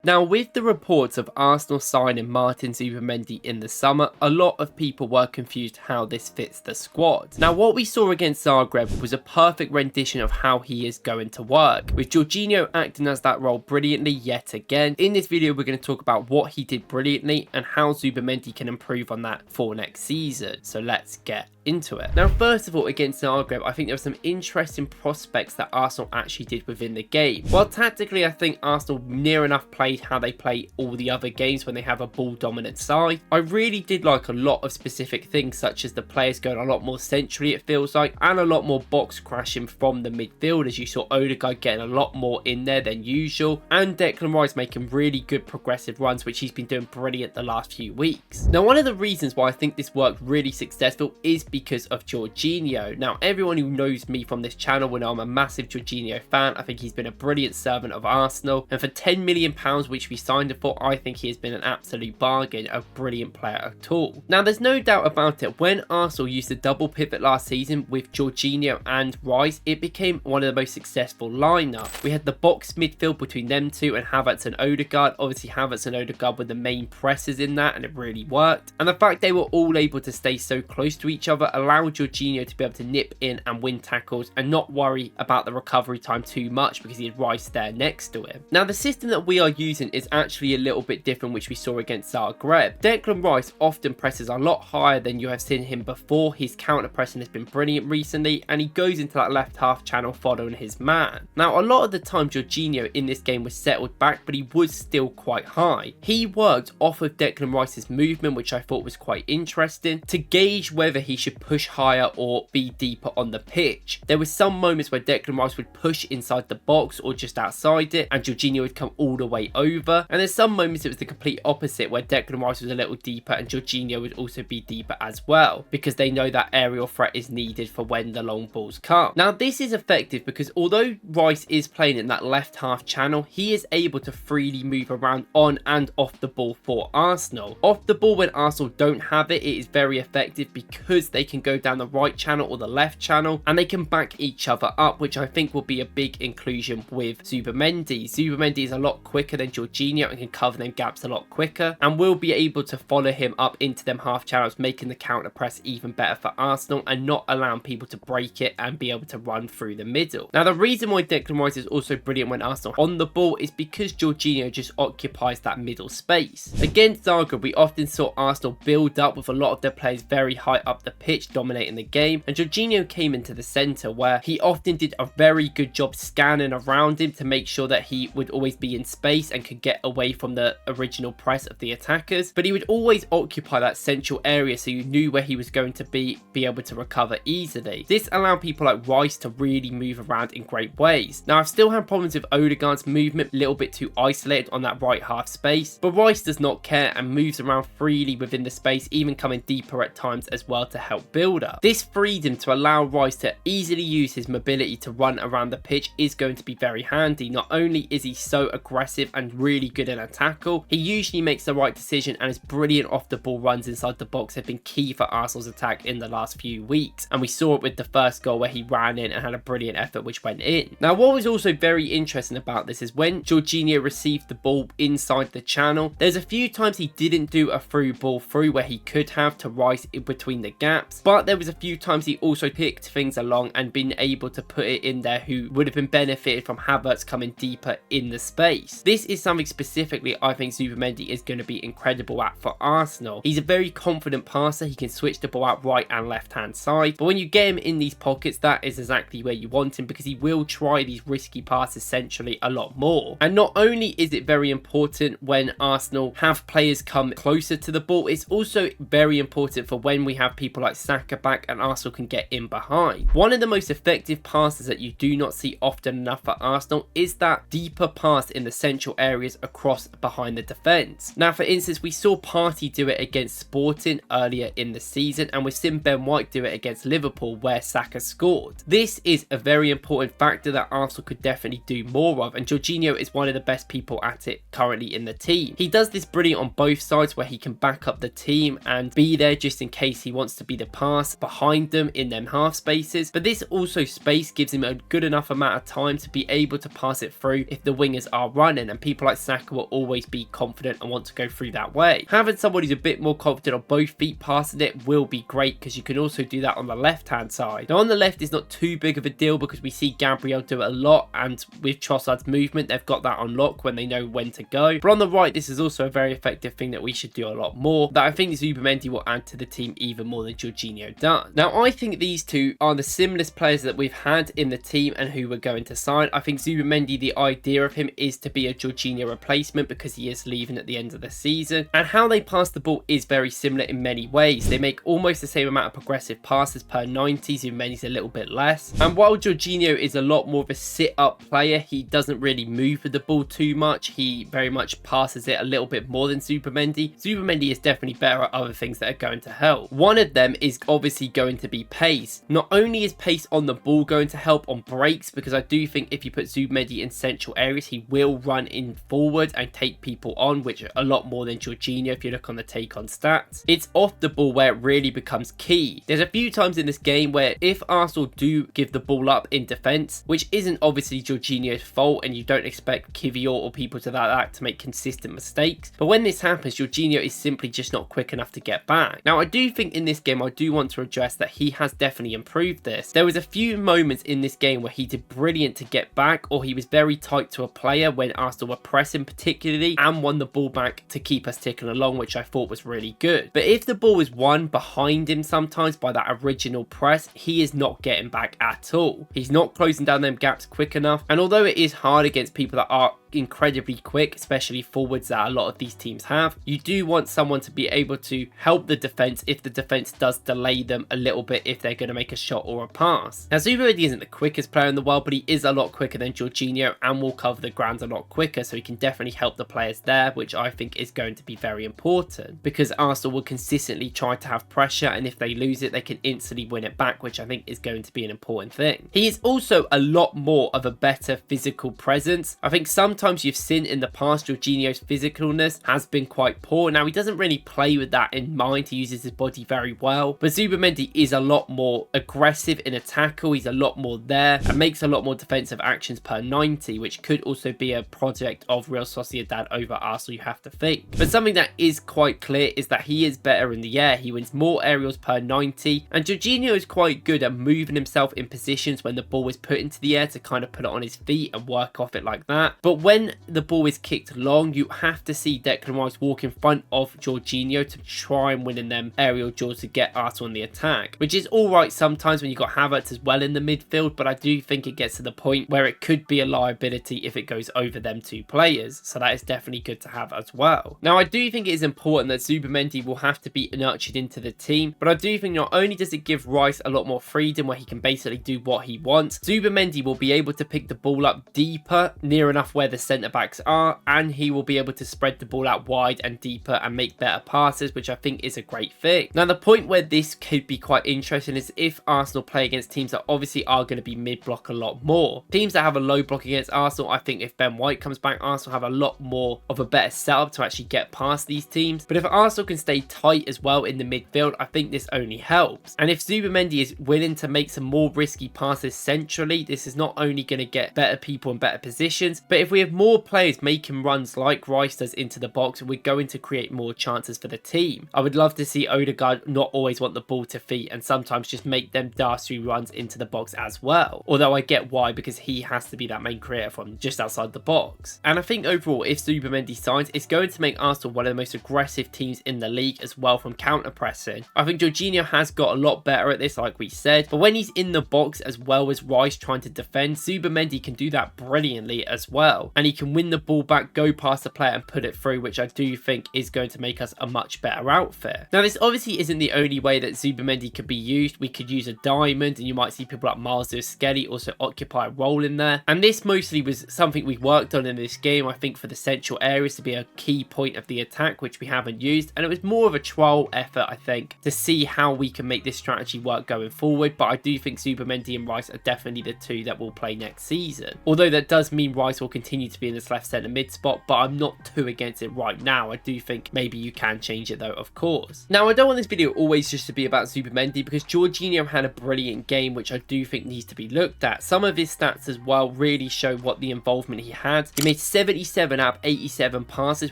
Now, with the reports of Arsenal signing Martin Zubimendi in the summer, a lot of people were confused how this fits the squad. Now, what we saw against Zagreb was a perfect rendition of how he is going to work, with Jorginho acting as that role brilliantly yet again. In this video, we're going to talk about what he did brilliantly and how Zubimendi can improve on that for next season. So let's get into it. Now, first of all, against Zagreb, I think there were some interesting prospects that Arsenal actually did within the game. While tactically, I think Arsenal near enough played how they play all the other games when they have a ball dominant side. I really did like a lot of specific things, such as the players going a lot more centrally, it feels like, and a lot more box crashing from the midfield, as you saw Odegaard getting a lot more in there than usual, and Declan Rice making really good progressive runs, which he's been doing brilliant the last few weeks. Now, one of the reasons why I think this worked really successful is because of Jorginho. Now, everyone who knows me from this channel will know I'm a massive Jorginho fan. I think he's been a brilliant servant of Arsenal, and for £10 million, which we signed him for, I think he has been an absolute bargain, a brilliant player at all. Now, there's no doubt about it, when Arsenal used the double pivot last season with Jorginho and Rice, it became one of the most successful lineup. We had the box midfield between them two and Havertz and Odegaard. Obviously, Havertz and Odegaard were the main pressers in that, and it really worked. And the fact they were all able to stay so close to each other allowed Jorginho to be able to nip in and win tackles and not worry about the recovery time too much because he had Rice there next to him. Now, the system that we are using is actually a little bit different, which we saw against Zagreb. Declan Rice often presses a lot higher than you have seen him before. His counter pressing has been brilliant recently, and he goes into that left half channel following his man. Now, a lot of the time Jorginho in this game was settled back, but he was still quite high. He worked off of Declan Rice's movement, which I thought was quite interesting, to gauge whether he should push higher or be deeper on the pitch. There were some moments where Declan Rice would push inside the box or just outside it, and Jorginho would come all the way over. And there's some moments it was the complete opposite, where Declan Rice was a little deeper and Jorginho would also be deeper as well, because they know that aerial threat is needed for when the long balls come. Now, this is effective because although Rice is playing in that left half channel, he is able to freely move around on and off the ball for Arsenal. Off the ball, when Arsenal don't have it, it is very effective because they can go down the right channel or the left channel and they can back each other up, which I think will be a big inclusion with Zubimendi. Zubimendi is a lot quicker than Jorginho and can cover them gaps a lot quicker, and will be able to follow him up into them half channels, making the counter press even better for Arsenal and not allowing people to break it and be able to run through the middle. Now, the reason why Declan Rice is also brilliant when Arsenal on the ball is because Jorginho just occupies that middle space. Against Zagreb, we often saw Arsenal build up with a lot of their players very high up the pitch, dominating the game, and Jorginho came into the centre where he often did a very good job scanning around him to make sure that he would always be in space and could get away from the original press of the attackers, but he would always occupy that central area so you knew where he was going to be able to recover easily. This allowed people like Rice to really move around in great ways. Now, I've still had problems with Odegaard's movement, a little bit too isolated on that right half space, but Rice does not care and moves around freely within the space, even coming deeper at times as well to help build up. This freedom to allow Rice to easily use his mobility to run around the pitch is going to be very handy. Not only is he so aggressive and really good in a tackle, he usually makes the right decision, and his brilliant off the ball runs inside the box have been key for Arsenal's attack in the last few weeks, and we saw it with the first goal where he ran in and had a brilliant effort which went in. Now, what was also very interesting about this is when Jorginho received the ball inside the channel, there's a few times he didn't do a through ball through where he could have to Rice in between the gaps, but there was a few times he also picked things along and been able to put it in there who would have been benefited from Havertz coming deeper in the space. This is something specifically I think Zubimendi is going to be incredible at for Arsenal. He's a very confident passer. He can switch the ball out right and left hand side, but when you get him in these pockets, that is exactly where you want him, because he will try these risky passes centrally a lot more. And not only is it very important when Arsenal have players come closer to the ball, it's also very important for when we have people like Saka back and Arsenal can get in behind. One of the most effective passes that you do not see often enough for Arsenal is that deeper pass in the central areas across behind the defence. Now, for instance, we saw Partey do it against Sporting earlier in the season, and we've seen Ben White do it against Liverpool where Saka scored. This is a very important factor that Arsenal could definitely do more of, and Jorginho is one of the best people at it currently in the team. He does this brilliant on both sides where he can back up the team and be there just in case he wants to be the pass behind them in them half spaces, but this also space gives him a good enough amount of time to be able to pass it through if the wingers are running, and people like Saka will always be confident and want to go through that way. Having someone who's a bit more confident on both feet passing it will be great, because you can also do that on the left hand side. Now on the left is not too big of a deal because we see Gabriel do it a lot, and with Trossard's movement they've got that on lock when they know when to go. But on the right, this is also a very effective thing that we should do a lot more, that I think Zubimendi will add to the team even more than Jorginho does. Now I think these two are the simplest players that we've had in the team and who we're going to sign. I think Zubimendi, the idea of him is to be a Jorginho replacement because he is leaving at the end of the season, and how they pass the ball is very similar in many ways. They make almost the same amount of progressive passes per 90, Zubimendi's a little bit less, and while Jorginho is a lot more of a sit-up player, he doesn't really move with the ball too much. He very much passes it a little bit more than Zubimendi. Zubimendi is definitely better at other things that are going to help. One of them is obviously going to be pace. Not only is pace on the ball going to help on breaks, because I do think if you put Zubimendi in central areas, he will run in forward and take people on, which are a lot more than Jorginho if you look on the take on stats. It's off the ball where it really becomes key. There's a few times in this game where if Arsenal do give the ball up in defence, which isn't obviously Jorginho's fault, and you don't expect Kivior or people to that to make consistent mistakes, but when this happens, Jorginho is simply just not quick enough to get back. Now I do think in this game I do want to address that he has definitely improved this. There was a few moments in this game where he did brilliant to get back, or he was very tight to a player when Arsenal were pressing particularly, and won the ball back to keep us ticking along, which I thought was really good. But if the ball is won behind him sometimes by that original press, he is not getting back at all. He's not closing down them gaps quick enough, and although it is hard against people that are incredibly quick, especially forwards that a lot of these teams have, you do want someone to be able to help the defense if the defense does delay them a little bit if they're going to make a shot or a pass. Now Zubimendi isn't the quickest player in the world, but he is a lot quicker than Jorginho and will cover the ground a lot quicker, so he can definitely help the players there, which I think is going to be very important, because Arsenal will consistently try to have pressure, and if they lose it they can instantly win it back, which I think is going to be an important thing. He is also a lot more of a better physical presence. I think sometimes you've seen in the past Jorginho's physicalness has been quite poor. Now he doesn't really play with that in mind, he uses his body very well, but Zubimendi is a lot more aggressive in a tackle, he's a lot more there and makes a lot more defensive actions per 90, which could also be a project of Real Sociedad over Arsenal, you have to think. But something that is quite clear is that he is better in the air, he wins more aerials per 90, and Jorginho is quite good at moving himself in positions when the ball is put into the air to kind of put it on his feet and work off it like that. But when the ball is kicked long, you have to see Declan Rice walk in front of Jorginho to try and win in them aerial duels to get Arsenal on the attack, which is alright sometimes when you've got Havertz as well in the midfield, but I do think it gets to the point where it could be a liability if it goes over them two players, so that is definitely good to have as well. Now I do think it is important that Zubimendi will have to be nurtured into the team, but I do think not only does it give Rice a lot more freedom where he can basically do what he wants, Zubimendi will be able to pick the ball up deeper, near enough where the centre backs are, and he will be able to spread the ball out wide and deeper and make better passes, which I think is a great thing. Now the point where this could be quite interesting is if Arsenal play against teams that obviously are going to be mid-block a lot more. Teams that have a low block against Arsenal, I think if Ben White comes back, Arsenal have a lot more of a better setup to actually get past these teams. But if Arsenal can stay tight as well in the midfield, I think this only helps. And if Zubimendi is willing to make some more risky passes centrally, this is not only going to get better people in better positions, but if we have more players making runs like Rice does into the box, we're going to create more chances for the team. I would love to see Odegaard not always want the ball to feet and sometimes just make them dastardly runs into the box as well. Although I get why, because he has to be that main creator from just outside the box. And I think overall, if Zubimendi signs, it's going to make Arsenal one of the most aggressive teams in the league as well from counter pressing. I think Jorginho has got a lot better at this, like we said, but when he's in the box as well as Rice trying to defend, Zubimendi can do that brilliantly as well, and he can win the ball back, go past the player and put it through, which I do think is going to make us a much better outfit. Now this obviously isn't the only way that Zubimendi could be used. We could use a diamond, and you might see people like Miles Skelly also occupy a role in there, and this mostly was something we worked on in this game, I think, for the central areas to be a key point of the attack, which we haven't used, and it was more of a trial effort, I think, to see how we can make this strategy work going forward. But I do think Zubimendi and Rice are definitely the two that will play next season, although that does mean Rice will continue continue to be in this left centre mid spot, but I'm not too against it right now. I do think maybe you can change it though, of course. Now, I don't want this video always just to be about Zubimendi, because Jorginho had a brilliant game, which I do think needs to be looked at. Some of his stats as well really show what the involvement he had. He made 77 out of 87 passes,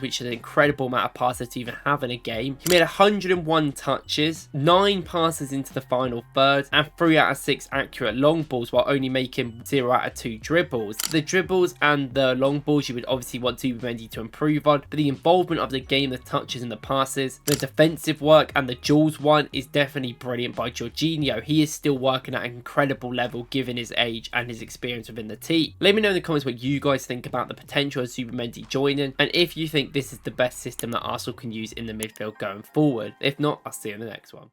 which is an incredible amount of passes to even have in a game. He made 101 touches, 9 passes into the final third, and 3 out of 6 accurate long balls, while only making 0 out of 2 dribbles. The dribbles and the long balls you would obviously want Zubimendi to improve on, but the involvement of the game, the touches and the passes, the defensive work and the duels one is definitely brilliant by Jorginho. He is still working at an incredible level given his age and his experience within the team. Let me know in the comments what you guys think about the potential of Zubimendi joining, and if you think this is the best system that Arsenal can use in the midfield going forward. If not, I'll see you in the next one.